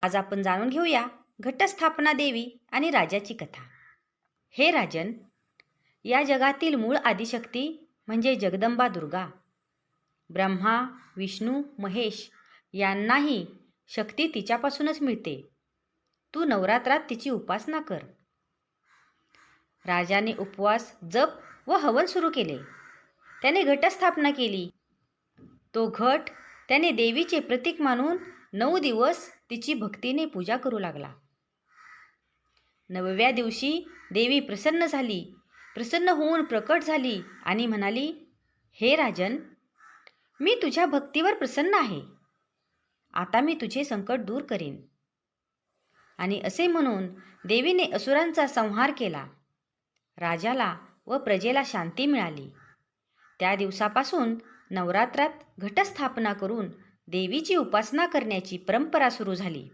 आज आपण जाणून घेऊया घटस्थापना देवी आणि राजाची कथा. हे राजन, या जगातील मूळ आदिशक्ती म्हणजे जगदंबा दुर्गा. ब्रह्मा, विष्णू, महेश यांनाही शक्ती तिच्यापासूनच मिळते. तू नवरात्रात तिची उपासना कर. राजाने उपवास, जप व हवन सुरू केले. त्याने घटस्थापना केली. तो घट त्याने देवीचे प्रतीक मानून 9 दिवस तिची भक्तीने पूजा करू लागला. 9व्या दिवशी देवी प्रसन्न झाली. प्रसन्न होऊन प्रकट झाली आणि म्हणाली, हे राजन, मी तुझ्या भक्तीवर प्रसन्न आहे. आता मी तुझे संकट दूर करेन. आणि असे म्हणून देवीने असुरांचा संहार केला. राजाला व प्रजेला शांती मिळाली. त्या दिवसापासून नवरात्रात घटस्थापना करून देवीची उपासना करण्याची परंपरा सुरू झाली.